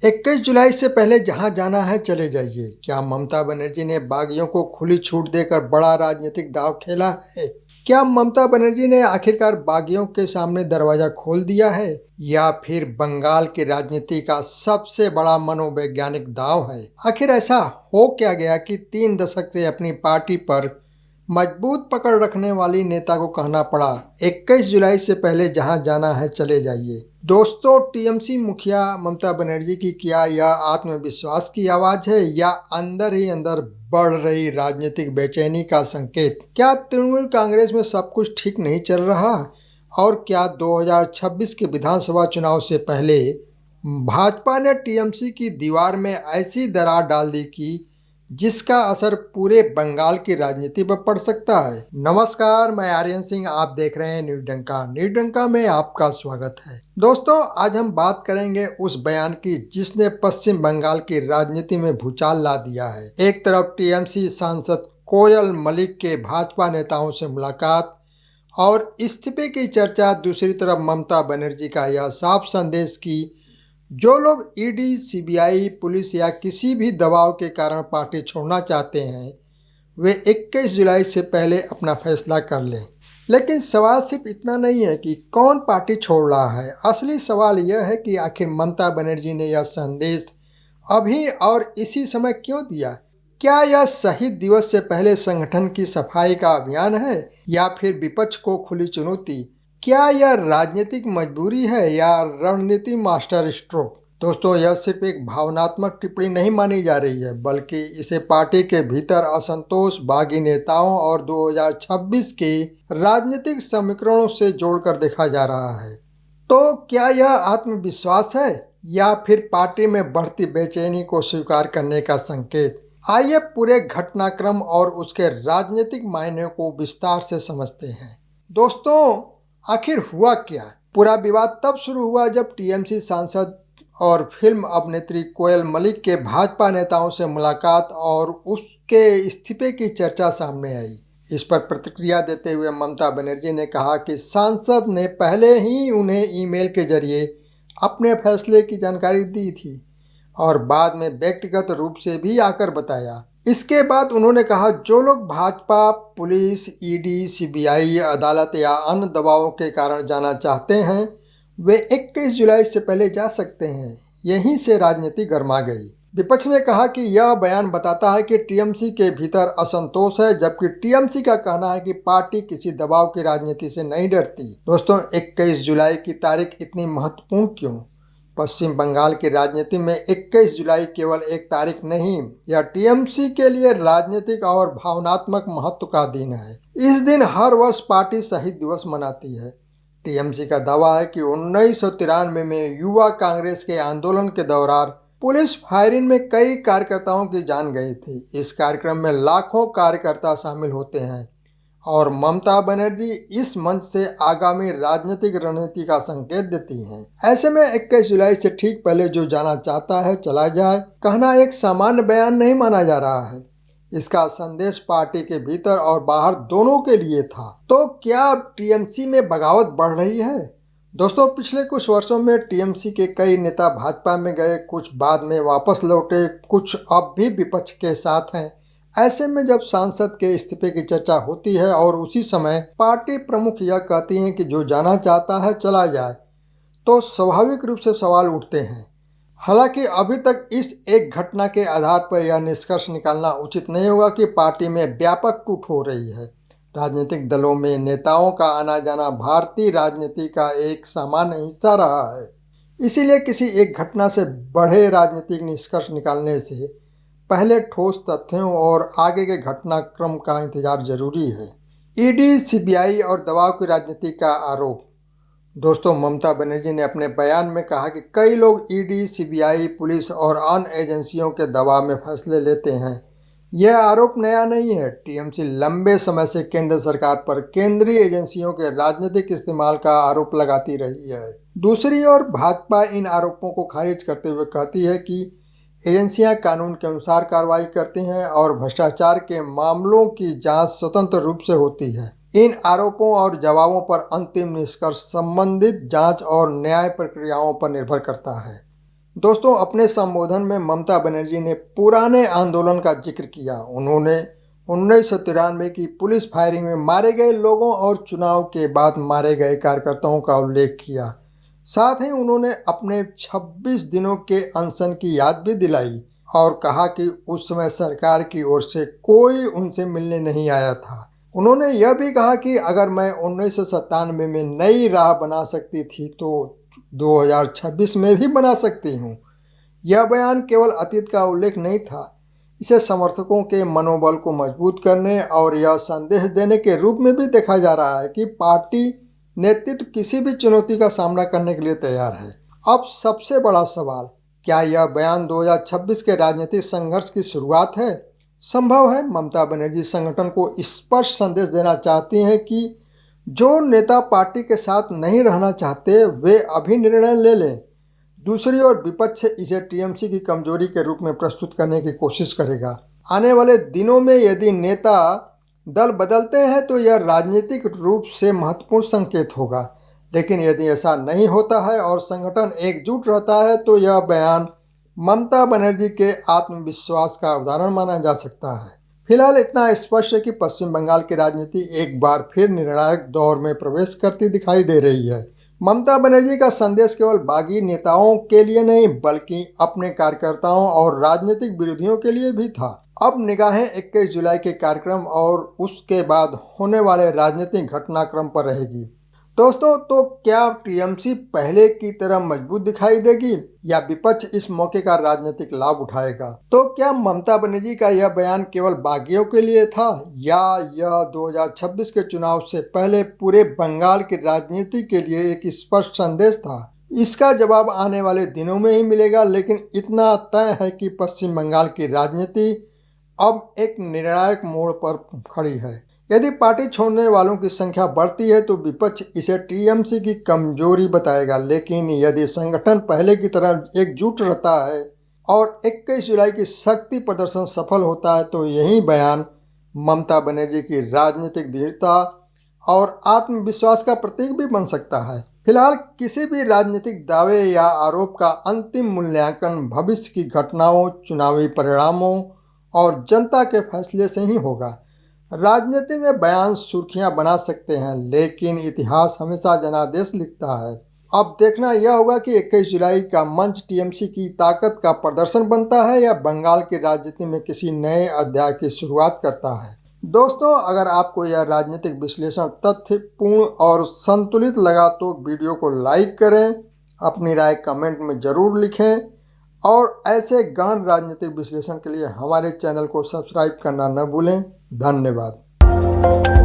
21 जुलाई से पहले जहां जाना है चले जाइए। क्या ममता बनर्जी ने बागियों को खुली छूट देकर बड़ा राजनीतिक दांव खेला है? क्या ममता बनर्जी ने आखिरकार बागियों के सामने दरवाजा खोल दिया है, या फिर बंगाल की राजनीति का सबसे बड़ा मनोवैज्ञानिक दांव है? आखिर ऐसा हो क्या गया कि 3 दशक से अपनी पार्टी पर मजबूत पकड़ रखने वाली नेता को कहना पड़ा 21 जुलाई से पहले जहां जाना है चले जाइए? दोस्तों, टीएमसी मुखिया ममता बनर्जी की क्या यह आत्मविश्वास की आवाज है, या अंदर ही अंदर बढ़ रही राजनीतिक बेचैनी का संकेत? क्या तृणमूल कांग्रेस में सब कुछ ठीक नहीं चल रहा, और क्या 2026 के विधानसभा चुनाव से पहले भाजपा ने टीएमसी की दीवार में ऐसी दरार डाल दी कि जिसका असर पूरे बंगाल की राजनीति पर पड़ सकता है? नमस्कार, मैं आर्यन सिंह, आप देख रहे हैं न्यूज़ डंका। न्यूज़ डंका में आपका स्वागत है। दोस्तों, आज हम बात करेंगे उस बयान की जिसने पश्चिम बंगाल की राजनीति में भूचाल ला दिया है। एक तरफ टीएमसी सांसद कोयल मलिक के भाजपा नेताओं से मुलाकात और इस्तीफे की चर्चा, दूसरी तरफ ममता बनर्जी का यह साफ संदेश कि जो लोग ईडी, सीबीआई, पुलिस या किसी भी दबाव के कारण पार्टी छोड़ना चाहते हैं वे 21 जुलाई से पहले अपना फैसला कर लें। लेकिन सवाल सिर्फ इतना नहीं है कि कौन पार्टी छोड़ रहा है। असली सवाल यह है कि आखिर ममता बनर्जी ने यह संदेश अभी और इसी समय क्यों दिया? क्या यह शहीद दिवस से पहले संगठन की सफाई का अभियान है, या फिर विपक्ष को खुली चुनौती? क्या यह राजनीतिक मजबूरी है या रणनीति मास्टर स्ट्रोक? दोस्तों, यह सिर्फ एक भावनात्मक टिप्पणी नहीं मानी जा रही है, बल्कि इसे पार्टी के भीतर असंतोष, बागी नेताओं और 2026 के राजनीतिक समीकरणों से जोड़कर देखा जा रहा है। तो क्या यह आत्मविश्वास है, या फिर पार्टी में बढ़ती बेचैनी को स्वीकार करने का संकेत? आइए पूरे घटनाक्रम और उसके राजनीतिक मायने को विस्तार से समझते हैं। दोस्तों, आखिर हुआ क्या? पूरा विवाद तब शुरू हुआ जब टीएमसी सांसद और फिल्म अभिनेत्री कोयल मलिक के भाजपा नेताओं से मुलाकात और उसके इस्तीफे की चर्चा सामने आई। इस पर प्रतिक्रिया देते हुए ममता बनर्जी ने कहा कि सांसद ने पहले ही उन्हें ईमेल के जरिए अपने फैसले की जानकारी दी थी और बाद में व्यक्तिगत रूप से भी आकर बताया। इसके बाद उन्होंने कहा, जो लोग भाजपा, पुलिस, ईडी, सीबीआई, अदालत या अन्य दबावों के कारण जाना चाहते हैं वे 21 जुलाई से पहले जा सकते हैं। यहीं से राजनीति गर्मा गई। विपक्ष ने कहा कि यह बयान बताता है कि टीएमसी के भीतर असंतोष है, जबकि टीएमसी का कहना है कि पार्टी किसी दबाव की राजनीति से नहीं डरती। दोस्तों, 21 जुलाई की तारीख इतनी महत्वपूर्ण क्यों? पश्चिम बंगाल की राजनीति में 21 जुलाई केवल एक तारीख नहीं, यह टीएमसी के लिए राजनीतिक और भावनात्मक महत्व का दिन है। इस दिन हर वर्ष पार्टी शहीद दिवस मनाती है। टीएमसी का दावा है कि 1993 में युवा कांग्रेस के आंदोलन के दौरान पुलिस फायरिंग में कई कार्यकर्ताओं की जान गई थी। इस कार्यक्रम में लाखों कार्यकर्ता शामिल होते हैं और ममता बनर्जी इस मंच से आगामी राजनीतिक रणनीति का संकेत देती हैं। ऐसे में 21 जुलाई से ठीक पहले जो जाना चाहता है चला जाए कहना एक सामान्य बयान नहीं माना जा रहा है। इसका संदेश पार्टी के भीतर और बाहर दोनों के लिए था। तो क्या टीएमसी में बगावत बढ़ रही है? दोस्तों, पिछले कुछ वर्षों में टीएमसी के कई नेता भाजपा में गए, कुछ बाद में वापस लौटे, कुछ अब भी विपक्ष के साथ हैं। ऐसे में जब सांसद के इस्तीफे की चर्चा होती है और उसी समय पार्टी प्रमुख यह कहती हैं कि जो जाना चाहता है चला जाए, तो स्वाभाविक रूप से सवाल उठते हैं। हालांकि अभी तक इस एक घटना के आधार पर यह निष्कर्ष निकालना उचित नहीं होगा कि पार्टी में व्यापक टूट हो रही है। राजनीतिक दलों में नेताओं का आना जाना भारतीय राजनीति का एक सामान्य हिस्सा रहा है। इसीलिए किसी एक घटना से बड़े राजनीतिक निष्कर्ष निकालने से पहले ठोस तथ्यों और आगे के घटनाक्रम का इंतजार जरूरी है। ईडी, सीबीआई और दबाव की राजनीति का आरोप। दोस्तों, ममता बनर्जी ने अपने बयान में कहा कि कई लोग ईडी, सीबीआई, पुलिस और अन्य एजेंसियों के दबाव में फैसले लेते हैं। यह आरोप नया नहीं है। टीएमसी लंबे समय से केंद्र सरकार पर केंद्रीय एजेंसियों के राजनीतिक इस्तेमाल का आरोप लगाती रही है। दूसरी ओर भाजपा इन आरोपों को खारिज करते हुए कहती है कि एजेंसियां कानून के अनुसार कार्रवाई करती हैं और भ्रष्टाचार के मामलों की जांच स्वतंत्र रूप से होती है। इन आरोपों और जवाबों पर अंतिम निष्कर्ष संबंधित जांच और न्याय प्रक्रियाओं पर निर्भर करता है। दोस्तों, अपने संबोधन में ममता बनर्जी ने पुराने आंदोलन का जिक्र किया। उन्होंने 1993 की पुलिस फायरिंग में मारे गए लोगों और चुनाव के बाद मारे गए कार्यकर्ताओं का उल्लेख किया। साथ ही उन्होंने अपने 26 दिनों के अनशन की याद भी दिलाई और कहा कि उस समय सरकार की ओर से कोई उनसे मिलने नहीं आया था। उन्होंने यह भी कहा कि अगर मैं 1997 में नई राह बना सकती थी तो 2026 में भी बना सकती हूँ। यह बयान केवल अतीत का उल्लेख नहीं था, इसे समर्थकों के मनोबल को मजबूत करने और यह संदेश देने के रूप में भी देखा जा रहा है कि पार्टी नेतृत्व किसी भी चुनौती का सामना करने के लिए तैयार है। अब सबसे बड़ा सवाल, क्या यह बयान 2026 के राजनीतिक संघर्ष की शुरुआत है? संभव है ममता बनर्जी संगठन को स्पष्ट संदेश देना चाहती हैं कि जो नेता पार्टी के साथ नहीं रहना चाहते वे अभी निर्णय ले लें। दूसरी ओर विपक्ष इसे टीएमसी की कमजोरी के रूप में प्रस्तुत करने की कोशिश करेगा। आने वाले दिनों में यदि नेता दल बदलते हैं तो यह राजनीतिक रूप से महत्वपूर्ण संकेत होगा, लेकिन यदि ऐसा नहीं होता है और संगठन एकजुट रहता है तो यह बयान ममता बनर्जी के आत्मविश्वास का उदाहरण माना जा सकता है। फिलहाल इतना स्पष्ट है कि पश्चिम बंगाल की राजनीति एक बार फिर निर्णायक दौर में प्रवेश करती दिखाई दे रही है। ममता बनर्जी का संदेश केवल बागी नेताओं के लिए नहीं बल्कि अपने कार्यकर्ताओं और राजनीतिक विरोधियों के लिए भी था। अब निगाहें 21 जुलाई के कार्यक्रम और उसके बाद होने वाले राजनीतिक घटनाक्रम पर रहेगी। दोस्तों, तो क्या टीएमसी पहले की तरह मजबूत दिखाई देगी या विपक्ष इस मौके का राजनीतिक लाभ उठाएगा? तो क्या ममता बनर्जी का यह बयान केवल बागियों के लिए था या यह 2026 के चुनाव से पहले पूरे बंगाल की राजनीति के लिए एक स्पष्ट संदेश था? इसका जवाब आने वाले दिनों में ही मिलेगा, लेकिन इतना तय है कि पश्चिम बंगाल की राजनीति अब एक निर्णायक मोड़ पर खड़ी है। यदि पार्टी छोड़ने वालों की संख्या बढ़ती है तो विपक्ष इसे टीएमसी की कमजोरी बताएगा, लेकिन यदि संगठन पहले की तरह एकजुट रहता है और 21 जुलाई की शक्ति प्रदर्शन सफल होता है तो यही बयान ममता बनर्जी की राजनीतिक दृढ़ता और आत्मविश्वास का प्रतीक भी बन सकता है। फिलहाल किसी भी राजनीतिक दावे या आरोप का अंतिम मूल्यांकन भविष्य की घटनाओं, चुनावी परिणामों और जनता के फैसले से ही होगा। राजनीति में बयान सुर्खियां बना सकते हैं, लेकिन इतिहास हमेशा जनादेश लिखता है। अब देखना यह होगा कि 21 जुलाई का मंच टीएमसी की ताकत का प्रदर्शन बनता है या बंगाल की राजनीति में किसी नए अध्याय की शुरुआत करता है। दोस्तों, अगर आपको यह राजनीतिक विश्लेषण तथ्यपूर्ण और संतुलित लगा तो वीडियो को लाइक करें, अपनी राय कमेंट में ज़रूर लिखें और ऐसे गहन राजनीतिक विश्लेषण के लिए हमारे चैनल को सब्सक्राइब करना न भूलें। धन्यवाद।